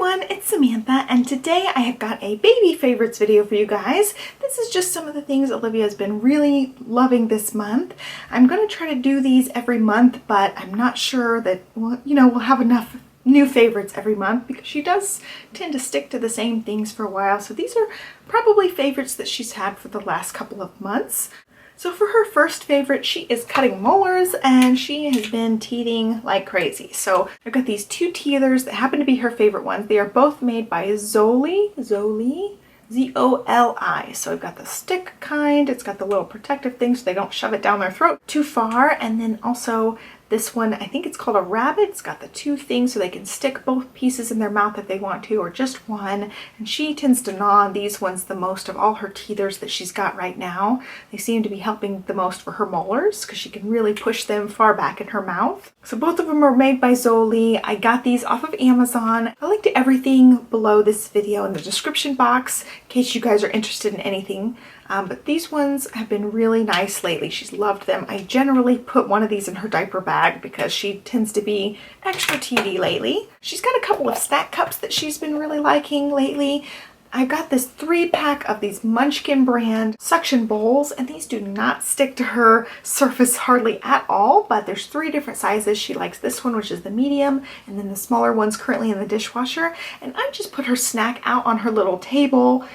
everyone, it's Samantha, and today I have got a baby favorites video for you guys. This is just some of the things Olivia has been really loving this month. I'm going to try to do these every month, but I'm not sure that we'll have enough new favorites every month because she does tend to stick to the same things for a while. So these are probably favorites that she's had for the last couple of months. So for her first favorite, she is cutting molars, and she has been teething like crazy. So I've got these two teethers that happen to be her favorite ones. They are both made by Zoli, Z-O-L-I. So I've got the stick kind. It's got the little protective thing so they don't shove it down their throat too far. And then also this one, I think it's called a rabbit. It's got the two things so they can stick both pieces in their mouth if they want to, or just one. And she tends to gnaw on these ones the most of all her teethers that she's got right now. They seem to be helping the most for her molars because she can really push them far back in her mouth. So both of them are made by Zoli. I got these off of Amazon. I'll link to everything below this video in the description box in case you guys are interested in anything. But these ones have been really nice lately. She's loved them. I generally put one of these in her diaper bag because she tends to be extra teethy lately. She's got a couple of snack cups that she's been really liking lately. I've got this 3-pack of these Munchkin brand suction bowls, and these do not stick to her surface hardly at all, but there's 3 different sizes. She likes this one, which is the medium, and then the smaller one's currently in the dishwasher. And I just put her snack out on her little table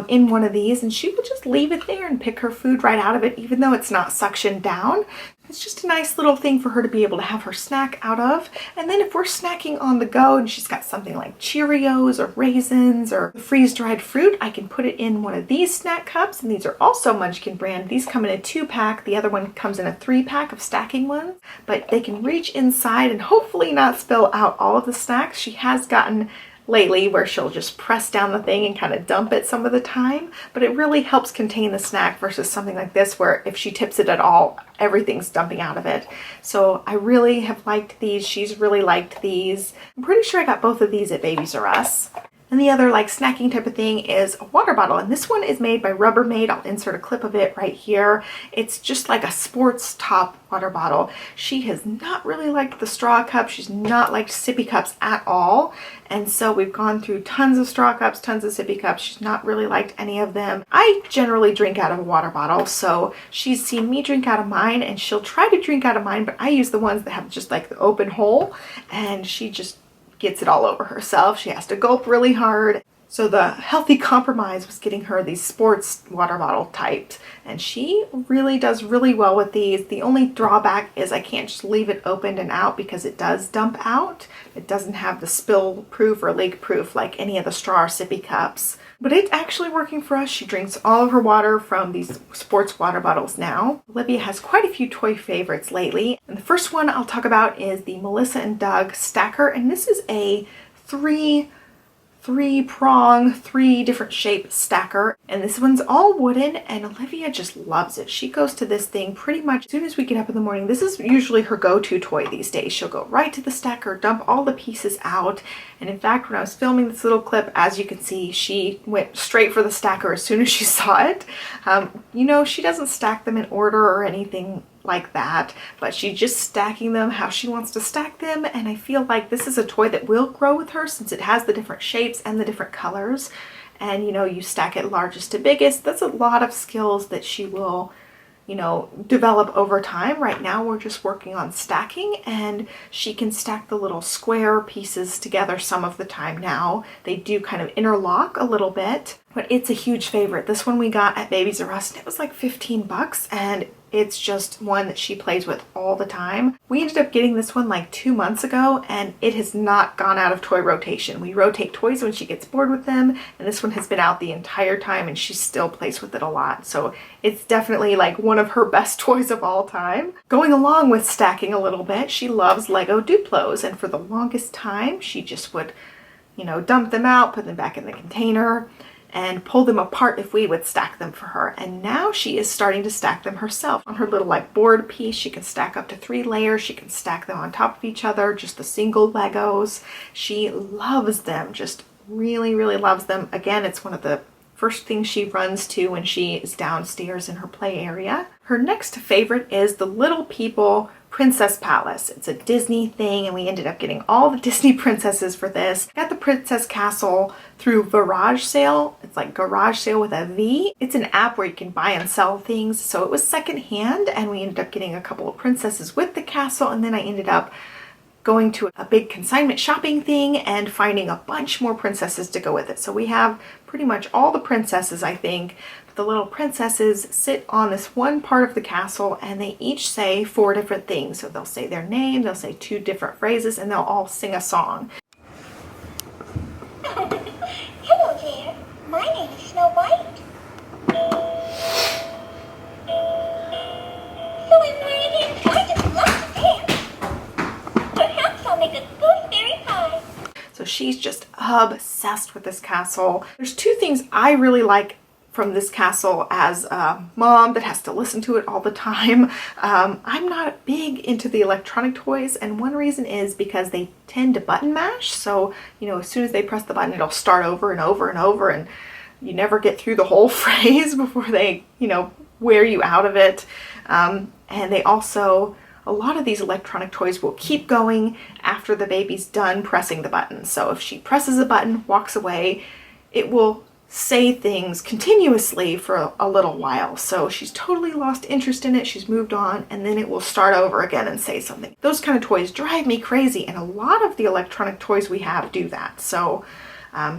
in one of these, and she will just leave it there and pick her food right out of it, even though it's not suctioned down. It's just a nice little thing for her to be able to have her snack out of. And then if we're snacking on the go and she's got something like Cheerios or raisins or freeze-dried fruit, I can put it in one of these snack cups, and these are also Munchkin brand. These come in a 2-pack. The other one comes in a 3-pack of stacking ones, but they can reach inside and hopefully not spill out all of the snacks. She has gotten lately where she'll just press down the thing and kind of dump it some of the time, but it really helps contain the snack versus something like this where if she tips it at all, everything's dumping out of it. So I really have liked these. She's really liked these. I'm pretty sure I got both of these at Babies R Us. And the other like snacking type of thing is a water bottle, and this one is made by Rubbermaid. I'll insert a clip of it right here. It's just like a sports top water bottle. She has not really liked the straw cup. She's not liked sippy cups at all. And so we've gone through tons of straw cups, tons of sippy cups. She's not really liked any of them. I generally drink out of a water bottle, so she's seen me drink out of mine, and she'll try to drink out of mine, but I use the ones that have just like the open hole, and she just gets it all over herself. She has to gulp really hard. So the healthy compromise was getting her these sports water bottle types, and she really does really well with these. The only drawback is I can't just leave it opened and out because it does dump out. It doesn't have the spill proof or leak proof like any of the straw or sippy cups. But it's actually working for us. She drinks all of her water from these sports water bottles now. Olivia has quite a few toy favorites lately. And the first one I'll talk about is the Melissa and Doug Stacker. And this is a three-prong, 3 different shape stacker, and this one's all wooden, and Olivia just loves it. She goes to this thing pretty much as soon as we get up in the morning. This is usually her go-to toy these days. She'll go right to the stacker, dump all the pieces out, and in fact when I was filming this little clip, as you can see, she went straight for the stacker as soon as she saw it. She doesn't stack them in order or anything like that, but she's just stacking them how she wants to stack them, and I feel like this is a toy that will grow with her since it has the different shapes and the different colors, and you stack it largest to biggest. That's a lot of skills that she will develop over time. Right now we're just working on stacking, and she can stack the little square pieces together some of the time now. They do kind of interlock a little bit, but it's a huge favorite. This one we got at Babies R Us, and it was like 15 bucks, and it's just one that she plays with all the time. We ended up getting this one like 2 months ago, and it has not gone out of toy rotation. We rotate toys when she gets bored with them, and this one has been out the entire time, and she still plays with it a lot. So it's definitely like one of her best toys of all time. Going along with stacking a little bit, she loves Lego Duplos, and for the longest time she just would dump them out, put them back in the container, and pull them apart if we would stack them for her. And now she is starting to stack them herself. On her little like board piece, she can stack up to 3 layers. She can stack them on top of each other, just the single Legos. She loves them, just really, really loves them. Again, it's one of the first things she runs to when she is downstairs in her play area. Her next favorite is the Little People Princess Palace. It's a Disney thing, and we ended up getting all the Disney princesses for this. Got the Princess Castle through Garage Sale. It's like Garage Sale with a V. It's an app where you can buy and sell things. So it was secondhand, and we ended up getting a couple of princesses with the castle, and then I ended up going to a big consignment shopping thing and finding a bunch more princesses to go with it. So we have pretty much all the princesses, I think. The little princesses sit on this one part of the castle, and they each say 4 different things. So they'll say their name, they'll say 2 different phrases, and they'll all sing a song. Hello there, my name is Snow White. So I'm ready and I just love to dance. Perhaps I'll make a gooseberry pie. So she's just obsessed with this castle. There's 2 things I really like from this castle as a mom that has to listen to it all the time. I'm not big into the electronic toys, and one reason is because they tend to button mash. So, you know, as soon as they press the button, it'll start over and over and over, and you never get through the whole phrase before they, you know, wear you out of it. And they also, a lot of these electronic toys will keep going after the baby's done pressing the button. So if she presses a button, walks away, it will say things continuously for a little while. So she's totally lost interest in it, she's moved on, and then it will start over again and say something. Those kind of toys drive me crazy, and a lot of the electronic toys we have do that. So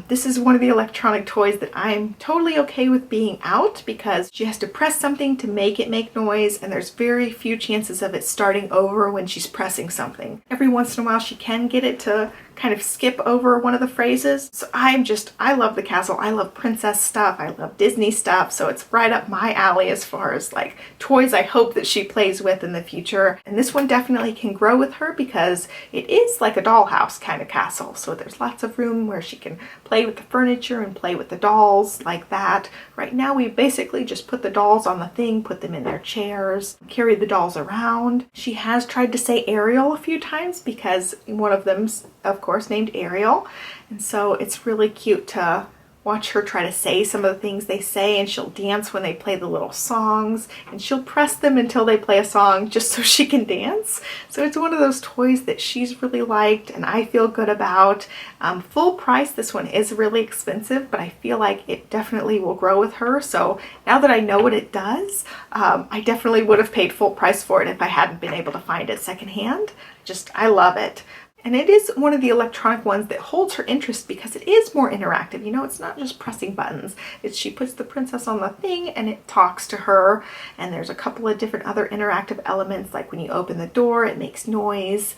this is one of the electronic toys that I'm totally okay with being out, because she has to press something to make it make noise, and there's very few chances of it starting over when she's pressing something. Every once in a while she can get it to kind of skip over one of the phrases. So I love the castle. I love princess stuff. I love Disney stuff. So it's right up my alley as far as like toys I hope that she plays with in the future. And this one definitely can grow with her because it is like a dollhouse kind of castle. So there's lots of room where she can play with the furniture and play with the dolls like that. Right now we basically just put the dolls on the thing, put them in their chairs, carry the dolls around. She has tried to say Ariel a few times because one of them's of course named Ariel, and so it's really cute to watch her try to say some of the things they say, and she'll dance when they play the little songs, and she'll press them until they play a song just so she can dance. So it's one of those toys that she's really liked and I feel good about. Full price, this one is really expensive, but I feel like it definitely will grow with her. So now that I know what it does, I definitely would have paid full price for it if I hadn't been able to find it secondhand. I love it. And it is one of the electronic ones that holds her interest because it is more interactive. You know, it's not just pressing buttons. She puts the princess on the thing and it talks to her. And there's a couple of different other interactive elements, like when you open the door, it makes noise,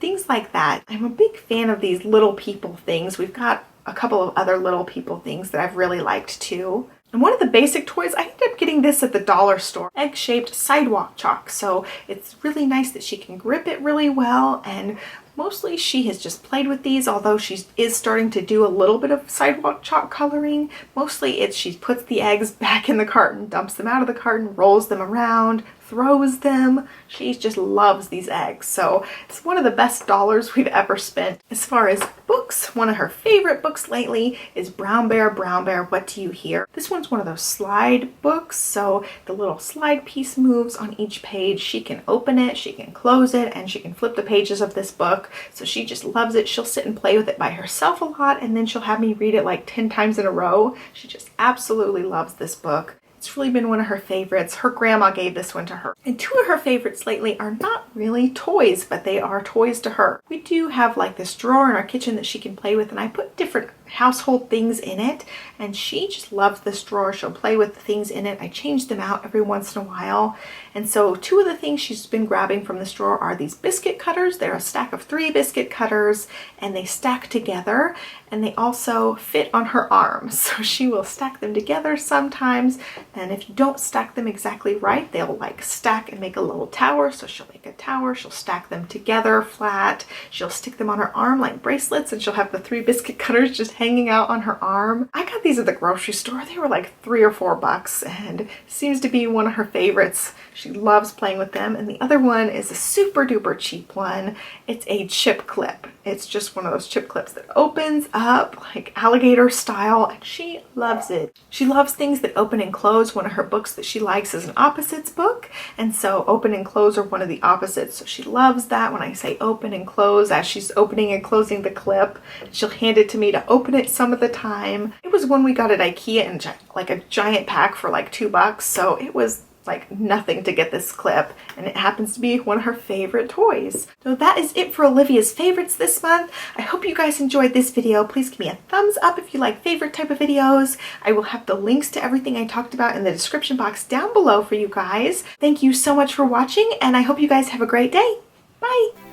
things like that. I'm a big fan of these little people things. We've got a couple of other little people things that I've really liked too. And one of the basic toys, I ended up getting this at the dollar store, egg-shaped sidewalk chalk. So it's really nice that she can grip it really well, and mostly she has just played with these, although she is starting to do a little bit of sidewalk chalk coloring. Mostly it's she puts the eggs back in the carton, dumps them out of the carton, rolls them around, throws them. She just loves these eggs. So it's one of the best dollars we've ever spent. As far as books, one of her favorite books lately is Brown Bear, What Do You Hear? This one's one of those slide books. So the little slide piece moves on each page. She can open it, she can close it, and she can flip the pages of this book. So she just loves it. She'll sit and play with it by herself a lot, and then she'll have me read it like 10 times in a row. She just absolutely loves this book. It's really been one of her favorites. Her grandma gave this one to her. And 2 of her favorites lately are not really toys, but they are toys to her. We do have like this drawer in our kitchen that she can play with, and I put different household things in it, and she just loves this drawer. She'll play with the things in it. I change them out every once in a while. And so 2 of the things she's been grabbing from this drawer are these biscuit cutters. They're a stack of 3 biscuit cutters, and they stack together, and they also fit on her arm. So she will stack them together sometimes, and if you don't stack them exactly right, they'll like stack and make a little tower. So she'll make a tower, she'll stack them together flat, she'll stick them on her arm like bracelets, and she'll have the 3 biscuit cutters just hanging out on her arm. I got these at the grocery store. They were like $3 or $4 and seems to be one of her favorites. She loves playing with them. And the other one is a super duper cheap one. It's a chip clip. It's just one of those chip clips that opens up like alligator style, and she loves it. She loves things that open and close. One of her books that she likes is an opposites book, and so open and close are one of the opposites. So she loves that. When I say open and close, as she's opening and closing the clip, she'll hand it to me to open it some of the time. It was one we got at IKEA in like a giant pack for like $2, so it was like nothing to get this clip, and it happens to be one of her favorite toys. So that is it for Olivia's favorites this month. I hope you guys enjoyed this video. Please give me a thumbs up if you like favorite type of videos. I will have the links to everything I talked about in the description box down below for you guys. Thank you so much for watching, and I hope you guys have a great day. Bye!